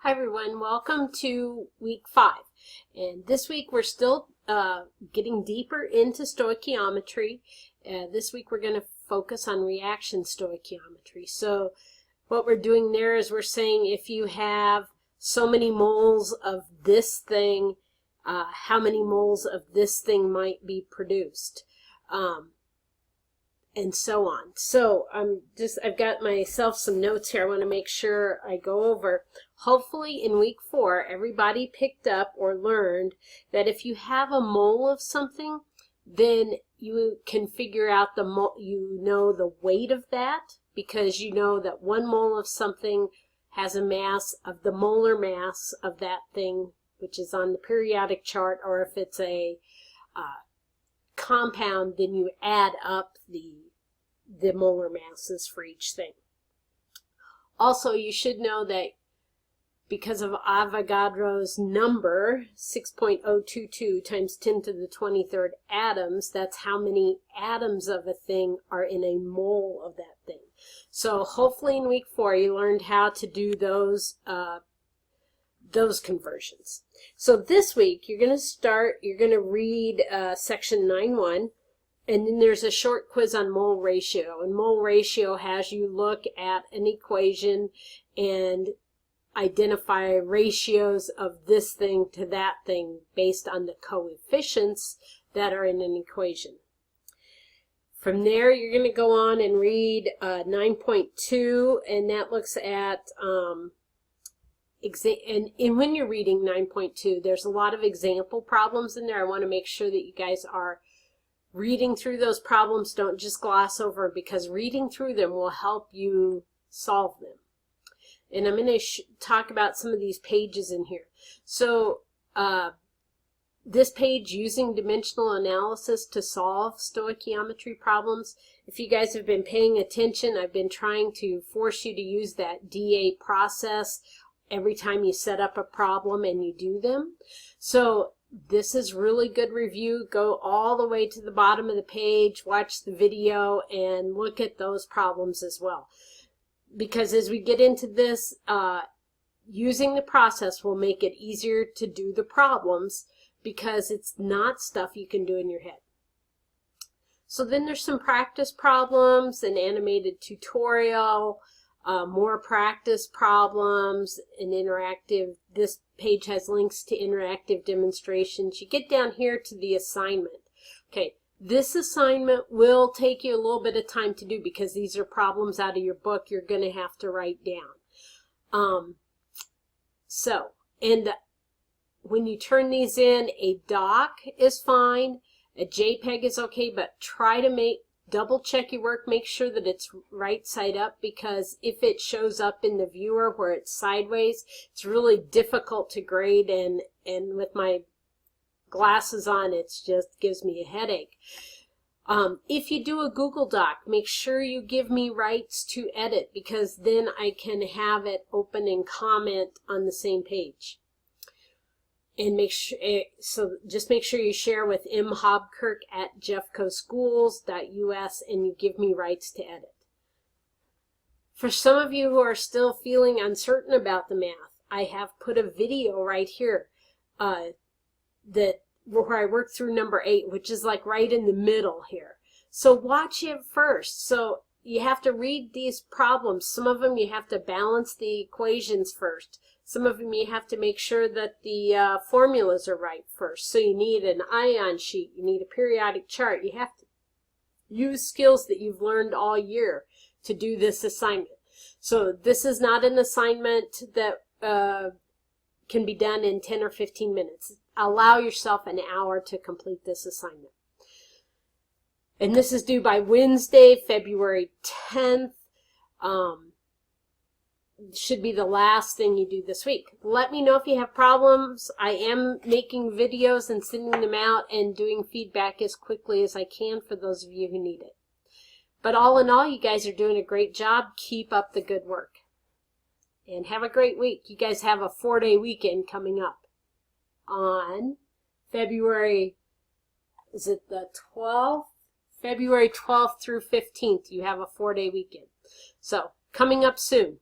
Hi everyone, welcome to week 5. And this week we're still getting deeper into stoichiometry. This week we're going to focus on reaction stoichiometry. So what we're doing there is we're saying if you have so many moles of this thing, how many moles of this thing might be produced. And so on. So I've got myself some notes here I want to make sure I go over. Hopefully in week 4 everybody picked up or learned that if you have a mole of something, then you can figure out the weight of that, because you know that 1 mole of something has a mass of the molar mass of that thing, which is on the periodic chart, or if it's a compound, then you add up the molar masses for each thing. Also, you should know that because of Avogadro's number, 6.022 times 10 to the 23rd atoms, that's how many atoms of a thing are in a mole of that thing. So hopefully in week 4 you learned how to do those conversions. So this week you're going to read section 9.1, and then there's a short quiz on mole ratio. And mole ratio has you look at an equation and identify ratios of this thing to that thing based on the coefficients that are in an equation. From there you're going to go on and read 9.2, and that looks at and when you're reading 9.2, there's a lot of example problems in there. I want to make sure that you guys are reading through those problems. Don't just gloss over, because reading through them will help you solve them. And I'm going to talk about some of these pages in here. So this page, using dimensional analysis to solve stoichiometry problems. If you guys have been paying attention, I've been trying to force you to use that DA process every time you set up a problem and you do them. So this is really good review. Go all the way to the bottom of the page, watch the video, and look at those problems as well. Because as we get into this, using the process will make it easier to do the problems, because it's not stuff you can do in your head. So then there's some practice problems, an animated tutorial, more practice problems, and interactive. This page has links to interactive demonstrations. You get down here to the assignment. Okay, this assignment will take you a little bit of time to do, because these are problems out of your book you're going to have to write down. And when you turn these in, a doc is fine, a JPEG is okay, but try to double check your work, make sure that it's right side up, because if it shows up in the viewer where it's sideways, it's really difficult to grade, and with my glasses on, it just gives me a headache. If you do a Google Doc, make sure you give me rights to edit, because then I can have it open and comment on the same page. And just make sure you share with mhobkirk@jeffcoschools.us, and you give me rights to edit. For some of you who are still feeling uncertain about the math, I have put a video right here where I work through number 8, which is like right in the middle here. So watch it first. So you have to read these problems. Some of them you have to balance the equations first. Some of them you have to make sure that the formulas are right first. So you need an ion sheet. You need a periodic chart. You have to use skills that you've learned all year to do this assignment. So this is not an assignment that can be done in 10 or 15 minutes. Allow yourself an hour to complete this assignment. And this is due by Wednesday, February 10th. Should be the last thing you do this week. Let me know if you have problems. I am making videos and sending them out and doing feedback as quickly as I can for those of you who need it. But all in all, you guys are doing a great job. Keep up the good work. And have a great week. You guys have a 4-day weekend coming up on February, is it the 12th? February 12th through 15th, you have a 4-day weekend. So, coming up soon.